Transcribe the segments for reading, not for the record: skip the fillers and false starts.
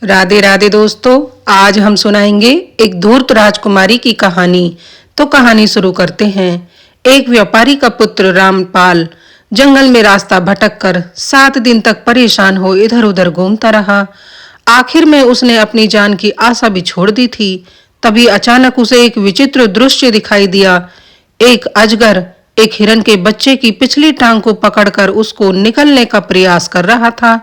राधे राधे दोस्तों, आज हम सुनाएंगे एक धूर्त राजकुमारी की कहानी। तो कहानी शुरू करते हैं। एक व्यापारी का पुत्र रामपाल जंगल में रास्ता भटक कर 7 दिन तक परेशान हो इधर उधर घूमता रहा। आखिर में उसने अपनी जान की आशा भी छोड़ दी थी। तभी अचानक उसे एक विचित्र दृश्य दिखाई दिया। एक अजगर एक हिरन के बच्चे की पिछली टांग को पकड़कर उसको निकलने का प्रयास कर रहा था।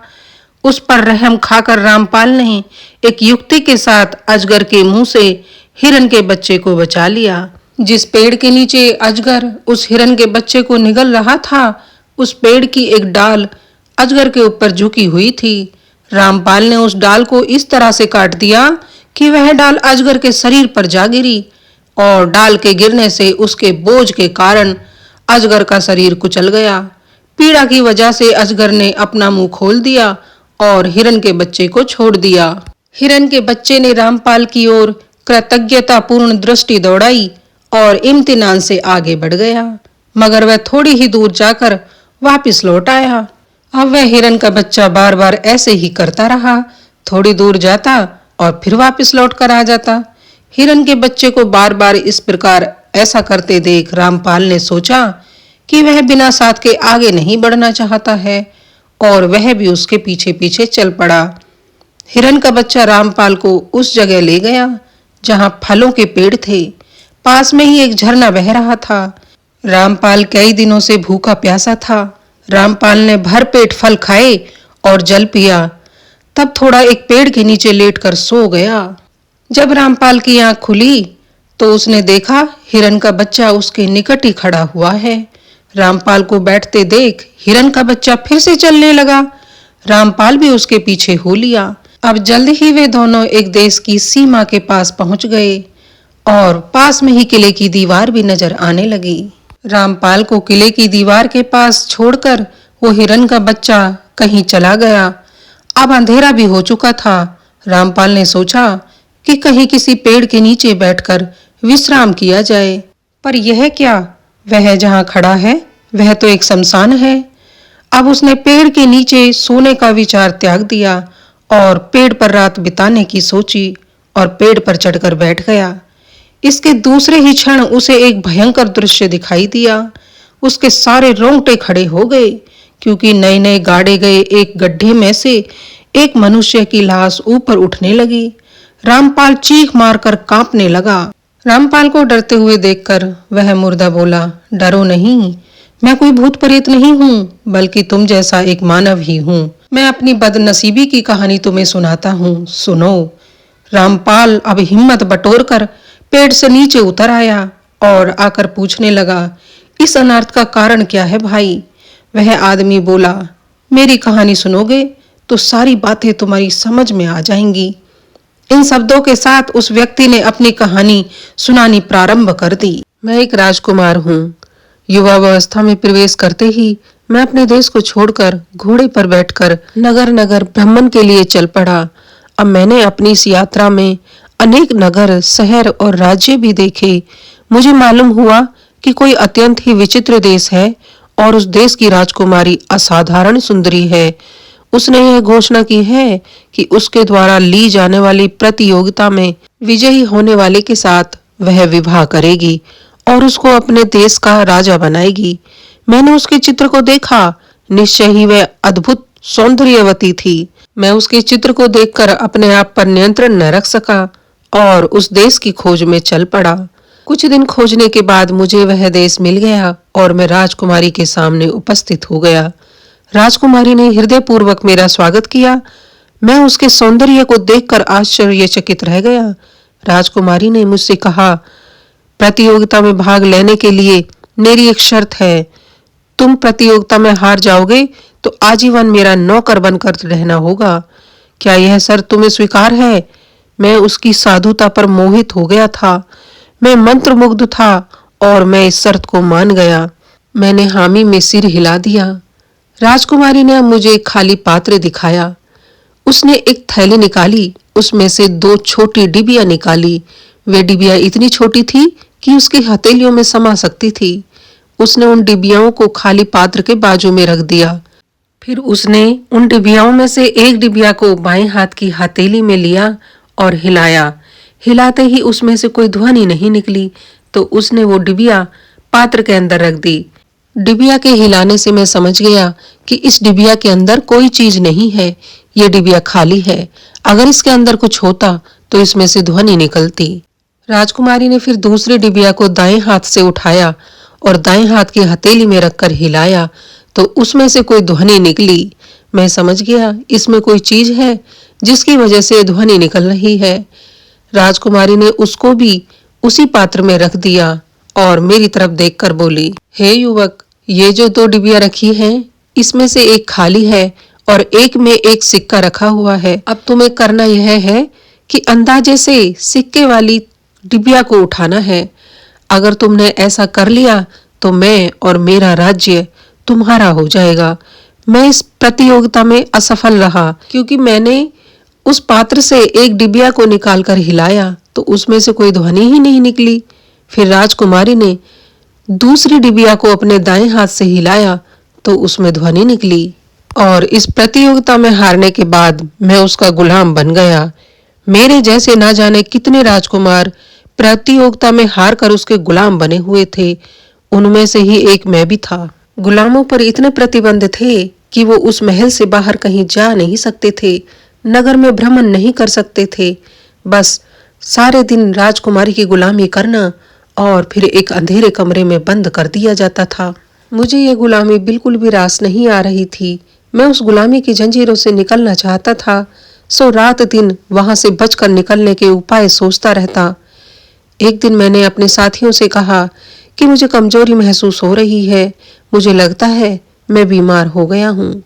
उस पर रहम खाकर रामपाल ने एक युक्ति के साथ अजगर के मुंह से हिरन के बच्चे को बचा लिया। जिस पेड़ के नीचे अजगर उस हिरन के बच्चे को निगल रहा था, उस पेड़ की एक डाल अजगर के ऊपर झुकी हुई थी। रामपाल ने उस डाल को इस तरह से काट दिया कि वह डाल अजगर के शरीर पर जा गिरी और डाल के गिरने से उसके बोझ के कारण अजगर का शरीर कुचल गया। पीड़ा की वजह से अजगर ने अपना मुंह खोल दिया और हिरन के बच्चे को छोड़ दिया। हिरन के बच्चे ने रामपाल की ओर कृतज्ञतापूर्ण दृष्टि दौड़ाई और इम्तिनान से आगे बढ़ गया, मगर वह थोड़ी ही दूर जाकर वापस लौट आया। अब वह हिरन का बच्चा बार बार ऐसे ही करता रहा, थोड़ी दूर जाता और फिर वापस लौट कर आ जाता। हिरन के बच्चे को बार बार इस प्रकार ऐसा करते देख रामपाल ने सोचा कि वह बिना साथ के आगे नहीं बढ़ना चाहता है और वह भी उसके पीछे पीछे चल पड़ा। हिरन का बच्चा रामपाल को उस जगह ले गया जहां फलों के पेड़ थे। पास में ही एक झरना बह रहा था। रामपाल कई दिनों से भूखा प्यासा था। रामपाल ने भर पेट फल खाए और जल पिया। तब थोड़ा एक पेड़ के नीचे लेटकर सो गया। जब रामपाल की आंख खुली तो उसने देखा हिरन का बच्चा उसके निकट ही खड़ा हुआ है। रामपाल को बैठते देख हिरन का बच्चा फिर से चलने लगा। रामपाल भी उसके पीछे हो लिया। अब जल्द ही वे दोनों एक देश की सीमा के पास पहुंच गए और पास में ही किले की दीवार भी नजर आने लगी। रामपाल को किले की दीवार के पास छोड़कर वो हिरन का बच्चा कहीं चला गया। अब अंधेरा भी हो चुका था। रामपाल ने सोचा कि कहीं किसी पेड़ के नीचे बैठकर विश्राम किया जाए, पर यह क्या, वह जहां खड़ा है वह तो एक शमशान है। अब उसने पेड़ के नीचे सोने का विचार त्याग दिया और पेड़ पर रात बिताने की सोची और पेड़ पर चढ़कर बैठ गया। इसके दूसरे ही क्षण उसे एक भयंकर दृश्य दिखाई दिया। उसके सारे रोंगटे खड़े हो गए, क्योंकि नए नए गाड़े गए एक गड्ढे में से एक मनुष्य की लाश ऊपर उठने लगी। रामपाल चीख मारकर कांपने लगा। रामपाल को डरते हुए देखकर वह मुर्दा बोला, डरो नहीं, मैं कोई भूत प्रेत नहीं हूँ, बल्कि तुम जैसा एक मानव ही हूँ। मैं अपनी बदनसीबी की कहानी तुम्हें सुनाता हूँ, सुनो। रामपाल अब हिम्मत बटोरकर पेड़ से नीचे उतर आया और आकर पूछने लगा, इस अनर्थ का कारण क्या है भाई? वह आदमी बोला, मेरी कहानी सुनोगे तो सारी बातें तुम्हारी समझ में आ जाएंगी। इन शब्दों के साथ उस व्यक्ति ने अपनी कहानी सुनानी प्रारंभ कर दी। मैं एक राजकुमार हूँ। युवावस्था में प्रवेश करते ही मैं अपने देश को छोड़कर घोड़े पर बैठकर नगर नगर भ्रमण के लिए चल पड़ा। अब मैंने अपनी इस यात्रा में अनेक नगर, शहर और राज्य भी देखे। मुझे मालूम हुआ कि कोई अत्यंत ही विचित्र देश है और उस देश की राजकुमारी असाधारण सुंदरी है। उसने यह घोषणा की है कि उसके द्वारा ली जाने वाली प्रतियोगिता में विजयी होने वाले के साथ वह विवाह करेगी और उसको अपने देश का राजा बनाएगी। मैंने उसके चित्र को देखा। निश्चय ही वह अद्भुत सौंदर्यवती थी। मैं उसके चित्र को देखकर अपने आप पर नियंत्रण न रख सका और उस देश की खोज में चल पड़ा। कुछ दिन खोजने के बाद मुझे वह देश मिल गया और मैं राजकुमारी के सामने उपस्थित हो गया। राजकुमारी ने हृदयपूर्वक मेरा स्वागत किया। मैं उसके सौंदर्य को देखकर आश्चर्यचकित रह गया। राजकुमारी ने मुझसे कहा, प्रतियोगिता में भाग लेने के लिए मेरी एक शर्त है। तुम प्रतियोगिता में हार जाओगे तो आजीवन मेरा नौकर बनकर रहना होगा। क्या यह शर्त तुम्हें स्वीकार है? मैं उसकी साधुता पर मोहित हो गया था। मैं मंत्रमुग्ध था और मैं इस शर्त को मान गया। मैंने हामी में सिर हिला दिया। राजकुमारी ने मुझे एक खाली पात्र दिखाया। उसने एक थैली निकाली, उसमें से 2 छोटी डिबिया निकाली। वे डिबिया इतनी छोटी थी कि उसकी हथेलियों में समा सकती थी। उसने उन डिबियाओं को खाली पात्र के बाजू में रख दिया। फिर उसने उन डिबियाओं में से एक डिबिया को बाएं हाथ की हथेली में लिया और हिलाया। हिलाते ही उसमें से कोई ध्वनि नहीं निकली तो उसने वो डिबिया पात्र के अंदर रख दी। डिबिया के हिलाने से मैं समझ गया कि इस डिबिया के अंदर कोई चीज नहीं है, ये डिबिया खाली है। अगर इसके अंदर कुछ होता तो इसमें से ध्वनि निकलती। राजकुमारी ने फिर दूसरी डिबिया को दाएं हाथ से उठाया और दाएं हाथ की हथेली में रखकर हिलाया तो उसमें से कोई ध्वनि निकली। मैं समझ गया इसमें कोई चीज है जिसकी वजह से ध्वनि निकल रही है। राजकुमारी ने उसको भी उसी पात्र में रख दिया और मेरी तरफ देखकर बोली, हे युवक, ये जो दो डिबिया रखी हैं, इसमें से एक खाली है और एक में एक सिक्का रखा हुआ है। अब तुम्हें करना यह है कि अंदाजे से सिक्के वाली डिबिया को उठाना है। अगर तुमने ऐसा कर लिया तो मैं और मेरा राज्य तुम्हारा हो जाएगा। मैं इस प्रतियोगिता में असफल रहा क्योंकि मैंने उस पात्र से एक डिबिया को निकालकर हिलाया तो उसमें से कोई ध्वनि ही नहीं निकली। फिर राजकुमारी ने दूसरी डिबिया को अपने दाएं हाथ से हिलाया तो उसमें ध्वनि निकली और इस प्रतियोगिता में हारने के बाद मैं उसका गुलाम बन गया। मेरे जैसे ना जाने कितने राजकुमार प्रतियोगिता में हार कर उसके गुलाम बने हुए थे, उनमें से ही एक मैं भी था। गुलामों पर इतने प्रतिबंध थे कि वो उस महल से बाहर कहीं जा नहीं सकते थे, नगर में भ्रमण नहीं कर सकते थे। बस सारे दिन राजकुमारी की गुलामी करना और फिर एक अंधेरे कमरे में बंद कर दिया जाता था। मुझे ये गुलामी बिल्कुल भी रास नहीं आ रही थी। मैं उस गुलामी की जंजीरों से निकलना चाहता था, सो रात दिन वहां से बचकर निकलने के उपाय सोचता रहता। एक दिन मैंने अपने साथियों से कहा कि मुझे कमजोरी महसूस हो रही है, मुझे लगता है मैं बीमार हो गया हूँ।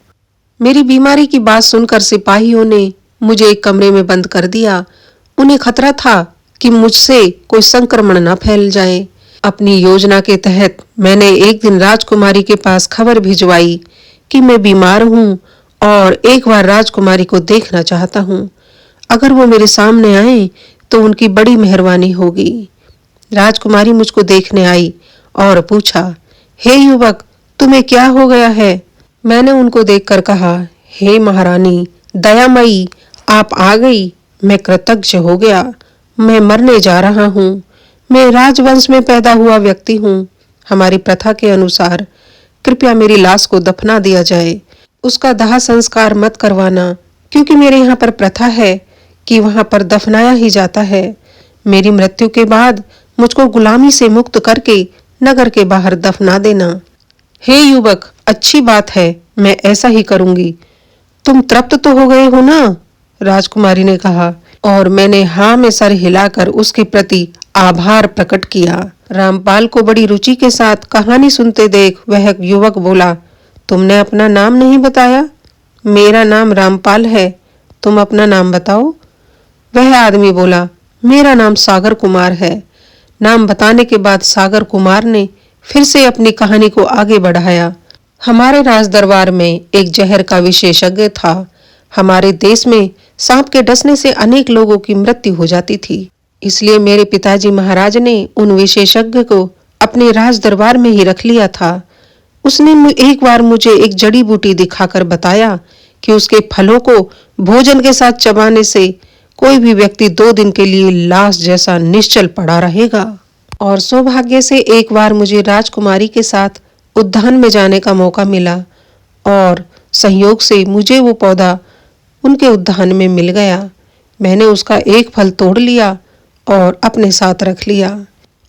मेरी बीमारी की बात सुनकर सिपाहियों ने मुझे एक कमरे में बंद कर दिया। उन्हें खतरा था कि मुझसे कोई संक्रमण न फैल जाए। अपनी योजना के तहत मैंने एक दिन राजकुमारी के पास खबर भिजवाई कि मैं बीमार हूँ और एक बार राजकुमारी को देखना चाहता हूँ। अगर वो मेरे सामने आए तो उनकी बड़ी मेहरबानी होगी। राजकुमारी मुझको देखने आई और पूछा, हे युवक, तुम्हें क्या हो गया है? मैंने उनको देखकर कहा, हे महारानी दयामयी, आप आ गई। मैं कृतज्ञ हो गया। मैं मरने जा रहा हूँ। मैं राजवंश में पैदा हुआ व्यक्ति हूँ। हमारी प्रथा के अनुसार कृपया मेरी लाश को दफना दिया जाए। उसका दाह संस्कार मत करवाना, क्योंकि मेरे यहाँ पर प्रथा है कि वहां पर दफनाया ही जाता है। मेरी मृत्यु के बाद मुझको गुलामी से मुक्त करके नगर के बाहर दफना देना। हे युवक, अच्छी बात है, मैं ऐसा ही करूंगी। तुम तृप्त तो हो गए हो ना? राजकुमारी ने कहा और मैंने हाँ में सर हिलाकर उसके प्रति आभार प्रकट किया। रामपाल को बड़ी रुचि के साथ कहानी सुनते देख वह युवक बोला, तुमने अपना नाम नहीं बताया? मेरा नाम रामपाल है, तुम अपना नाम बताओ। वह आदमी बोला, मेरा नाम सागर कुमार है। नाम बताने के बाद सागर कुमार ने फिर से अपनी कहानी को आगे बढ़ाया। हमारे राज दरबार में एक जहर का विशेषज्ञ था। हमारे देश में सांप के डसने से अनेक लोगों की मृत्यु हो जाती थी। इसलिए मेरे पिताजी महाराज ने उन विशेषज्ञ को अपने राज दरबार में ही रख लिया था। उसने एक बार मुझे एक जड़ी बूटी दिखाकर बताया कि उसके फलों को भोजन के साथ चबाने से कोई भी व्यक्ति 2 दिन के लिए लाश जैसा निश्चल पड़ा रहेगा। और सौभाग्य से एक बार मुझे राजकुमारी के साथ उद्यान में जाने का मौका मिला और संयोग से मुझे वो पौधा उनके उद्यान में मिल गया। मैंने उसका एक फल तोड़ लिया और अपने साथ रख लिया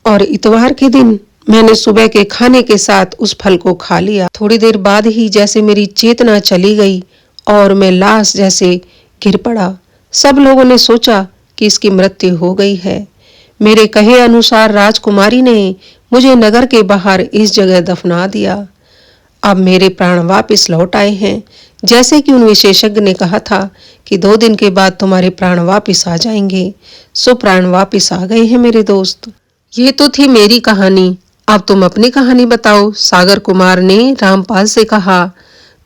और इतवार के दिन मैंने सुबह के खाने के साथ उस फल को खा लिया। थोड़ी देर बाद ही जैसे मेरी चेतना चली गई और मैं लाश जैसे गिर पड़ा। सब लोगों ने सोचा कि इसकी मृत्यु हो गई है। मेरे कहे अनुसार राजकुमारी ने मुझे नगर के बाहर इस जगह दफना दिया। अब मेरे प्राण वापस लौट आए हैं, जैसे कि उन विशेषज्ञ ने कहा था कि 2 दिन के बाद तुम्हारे प्राण वापस आ जाएंगे। सो प्राण वापस आ गए हैं मेरे दोस्त। ये तो थी मेरी कहानी, अब तुम अपनी कहानी बताओ, सागर कुमार ने रामपाल से कहा।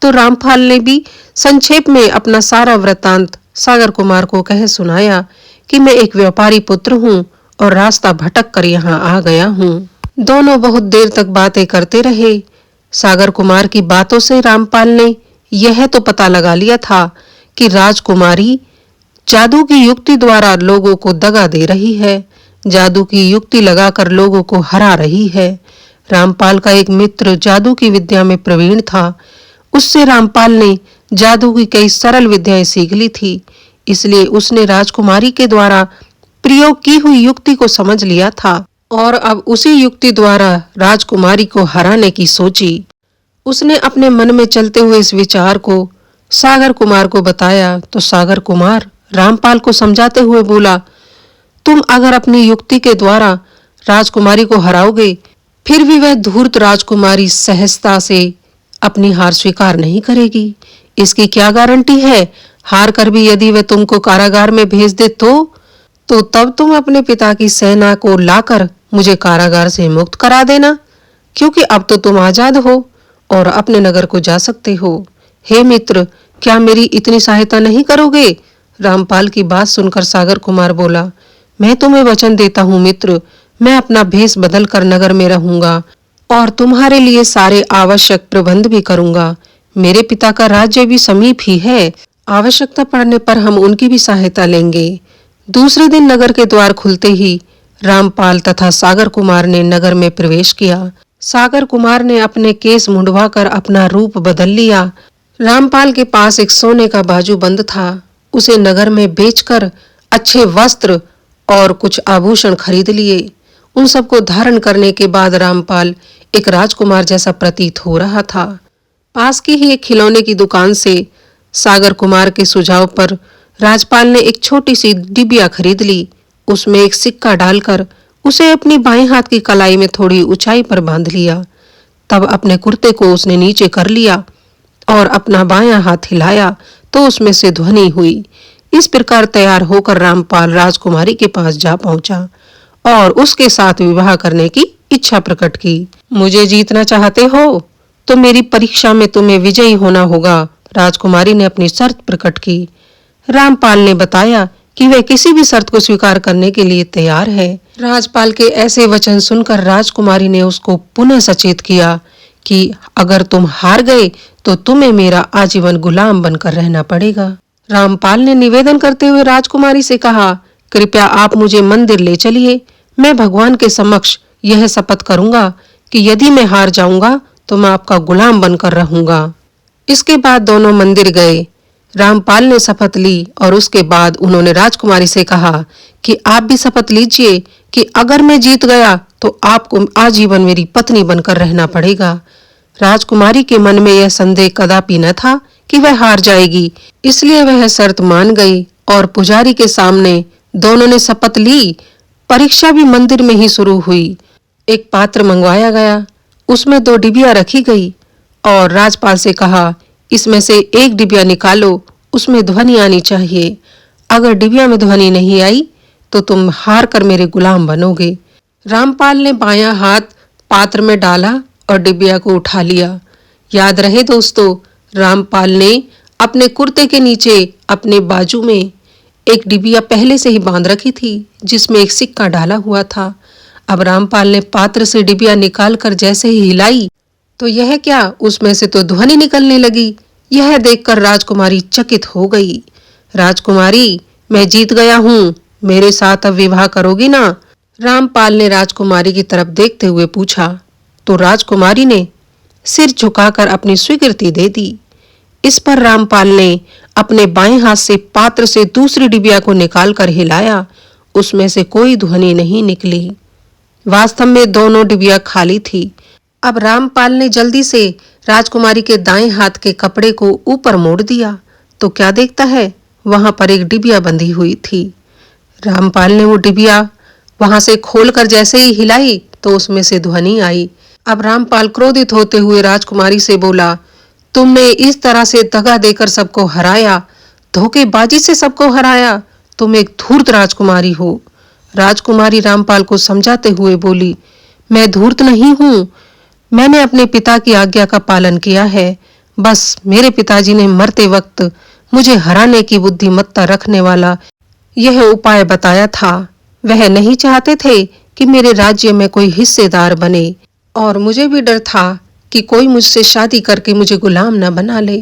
तो रामपाल ने भी संक्षेप में अपना सारा वृत्तांत सागर कुमार को कह सुनाया कि मैं एक व्यापारी पुत्र हूँ और रास्ता भटक कर यहाँ आ गया हूँ। दोनों बहुत देर तक बातें करते रहे। सागर कुमार की बातों से रामपाल ने यह तो पता लगा लिया था कि राजकुमारी जादू की युक्ति द्वारा लोगों को दगा दे रही है, जादू की युक्ति लगाकर लोगों को हरा रही है। रामपाल का एक मित्र जादू की विद्या में प्रवीण था। उससे रामपाल ने जादू की कई सरल विद्याएं सीख ली थी, इसलिए उसने राजकुमारी के द्वारा प्रयोग की हुई युक्ति को समझ लिया था और अब उसी युक्ति द्वारा राजकुमारी को हराने की सोची। उसने अपने मन में चलते हुए इस विचार को सागर कुमार को बताया तो सागर कुमार रामपाल को समझाते हुए बोला, तुम अगर अपनी युक्ति के द्वारा राजकुमारी को हराओगे, फिर भी वह धूर्त राजकुमारी सहजता से अपनी हार स्वीकार नहीं करेगी। इसकी क्या गारंटी है? हार कर भी यदि वह तुमको कारागार में भेज दे तो तब तुम अपने पिता की सेना को लाकर मुझे कारागार से मुक्त करा देना, क्योंकि अब तो तुम आजाद हो और अपने नगर को जा सकते हो। हे मित्र, क्या मेरी इतनी सहायता नहीं करोगे? रामपाल की बात सुनकर सागर कुमार बोला, मैं तुम्हें वचन देता हूँ मित्र, मैं अपना भेष बदल कर नगर में रहूंगा और तुम्हारे लिए सारे आवश्यक प्रबंध भी करूंगा। मेरे पिता का राज्य भी समीप ही है, आवश्यकता पड़ने पर हम उनकी भी सहायता लेंगे। दूसरे दिन नगर के द्वार खुलते ही रामपाल तथा सागर कुमार ने नगर में प्रवेश किया। सागर कुमार ने अपने केस मुंडवाकर अपना रूप बदल लिया। रामपाल के पास एक सोने का बाजूबंद था। उसे नगर में बेचकर अच्छे वस्त्र और कुछ आभूषण खरीद लिए। उन सबको धारण करने के बाद रामपाल एक राजकुमार जैसा प्रतीत हो रहा था। पास की ही एक खिलौने की दुकान से सागर कुमार के सुझाव पर राजपाल ने एक छोटी सी डिबिया खरीद ली। उसमें एक सिक्का डालकर उसे अपनी बाएं हाथ की कलाई में थोड़ी ऊंचाई पर बांध लिया। तब अपने कुर्ते को उसने नीचे कर लिया और अपना बायां हाथ हिलाया तो उसमें से ध्वनि हुई। इस प्रकार तैयार होकर रामपाल राजकुमारी के पास जा पहुंचा और उसके साथ विवाह करने की इच्छा प्रकट की। मुझे जीतना चाहते हो तो मेरी परीक्षा में तुम्हें विजयी होना होगा, राजकुमारी ने अपनी शर्त प्रकट की। रामपाल ने बताया कि वह किसी भी शर्त को स्वीकार करने के लिए तैयार है। राजपाल के ऐसे वचन सुनकर राजकुमारी ने उसको पुनः सचेत किया कि अगर तुम हार गए तो तुम्हें मेरा आजीवन गुलाम बनकर रहना पड़ेगा। रामपाल ने निवेदन करते हुए राजकुमारी से कहा, कृपया आप मुझे मंदिर ले चलिए। मैं भगवान के समक्ष यह शपथ करूंगा कि यदि मैं हार जाऊंगा तो मैं आपका गुलाम बनकर रहूंगा। इसके बाद दोनों मंदिर गए। रामपाल ने शपथ ली और उसके बाद उन्होंने राजकुमारी से कहा कि आप भी शपथ लीजिए कि अगर मैं जीत गया तो आपको आजीवन मेरी पत्नी बनकर रहना पड़ेगा। राजकुमारी के मन में यह संदेह कदापि न था कि वह हार जाएगी, इसलिए वह शर्त मान गई और पुजारी के सामने दोनों ने शपथ ली। परीक्षा भी मंदिर में ही शुरू हुई। एक पात्र मंगवाया गया, उसमें 2 डिबिया रखी गई और राजपाल से कहा, इसमें से एक डिबिया निकालो, उसमें ध्वनि आनी चाहिए। अगर डिबिया में ध्वनि नहीं आई तो तुम हार कर मेरे गुलाम बनोगे। रामपाल ने बायां हाथ पात्र में डाला और डिबिया को उठा लिया। याद रहे दोस्तों, रामपाल ने अपने कुर्ते के नीचे अपने बाजू में एक डिबिया पहले से ही बांध रखी थी जिसमें एक सिक्का डाला हुआ था। अब रामपाल ने पात्र से डिबिया निकालकर जैसे ही हिलाई तो यह क्या, उसमें से तो ध्वनि निकलने लगी। यह देखकर राजकुमारी चकित हो गई। राजकुमारी, मैं जीत गया हूँ, मेरे साथ अब विवाह करोगी ना? रामपाल ने राजकुमारी की तरफ देखते हुए पूछा तो राजकुमारी ने सिर झुकाकर अपनी स्वीकृति दे दी। इस पर रामपाल ने अपने बाएं हाथ से पात्र से दूसरी डिबिया को निकालकर हिलाया। उसमें से कोई ध्वनि नहीं निकली। वास्तव में दोनों डिबिया खाली थी। अब रामपाल ने जल्दी से राजकुमारी के दाएं हाथ के कपड़े को ऊपर मोड़ दिया तो क्या देखता है, वहां पर एक डिबिया बंधी हुई थी। रामपाल ने वो डिबिया वहां से खोलकर जैसे ही हिलाई तो उसमें से ध्वनि आई। अब रामपाल क्रोधित होते हुए राजकुमारी से बोला, तुमने इस तरह से दगा देकर सबको हराया, धोखेबाजी से सबको हराया, तुम एक धूर्त राजकुमारी हो। राजकुमारी रामपाल को समझाते हुए बोली, मैं धूर्त नहीं हूं, मैंने अपने पिता की आज्ञा का पालन किया है। बस मेरे पिताजी ने मरते वक्त मुझे हराने की बुद्धिमत्ता रखने वाला यह उपाय बताया था। वह नहीं चाहते थे कि मेरे राज्य में कोई हिस्सेदार बने और मुझे भी डर था कि कोई मुझसे शादी करके मुझे गुलाम न बना ले।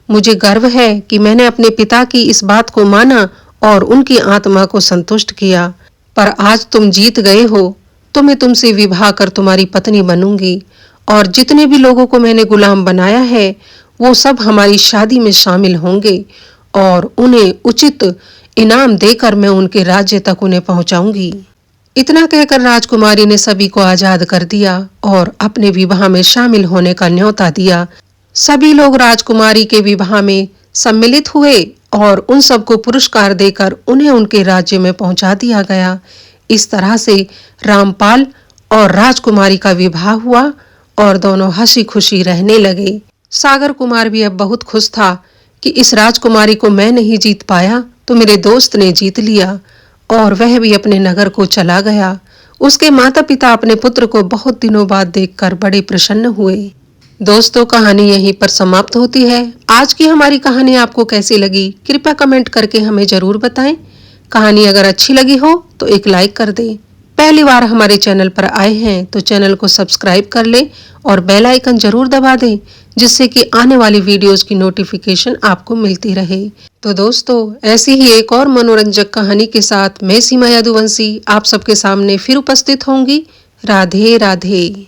मुझे गर्व है कि मैंने अपने पिता की इस बात को माना और उनकी आत्मा को संतुष्ट किया। पर आज तुम जीत गए हो, तो मैं तुमसे विवाह कर तुम्हारी पत्नी बनूंगी और जितने भी लोगों को मैंने गुलाम बनाया है वो सब हमारी शादी में शामिल होंगे और उन्हें उचित इनाम देकर मैं उनके राज्य तक उन्हें पहुंचाऊंगी। इतना कहकर राजकुमारी ने सभी को आजाद कर दिया और अपने विवाह में शामिल होने का न्योता दिया। सभी लोग राजकुमारी के विवाह में सम्मिलित हुए और उन सबको पुरस्कार देकर उन्हें उनके राज्य में पहुंचा दिया गया। इस तरह से रामपाल और राजकुमारी का विवाह हुआ और दोनों हंसी खुशी रहने लगे। सागर कुमार भी अब बहुत खुश था कि इस राजकुमारी को मैं नहीं जीत पाया तो मेरे दोस्त ने जीत लिया, और वह भी अपने नगर को चला गया। उसके माता पिता अपने पुत्र को बहुत दिनों बाद देखकर बड़े प्रसन्न हुए। दोस्तों, कहानी यहीं पर समाप्त होती है। आज की हमारी कहानी आपको कैसी लगी कृपया कमेंट करके हमें जरूर बताएं। कहानी अगर अच्छी लगी हो तो एक लाइक कर दें। पहली बार हमारे चैनल पर आए हैं तो चैनल को सब्सक्राइब कर लें और बेल आइकन जरूर दबा दें, जिससे कि आने वाली वीडियोस की नोटिफिकेशन आपको मिलती रहे। तो दोस्तों, ऐसी ही एक और मनोरंजक कहानी के साथ मैं सीमा यादुवंशी आप सबके सामने फिर उपस्थित होंगी। राधे राधे।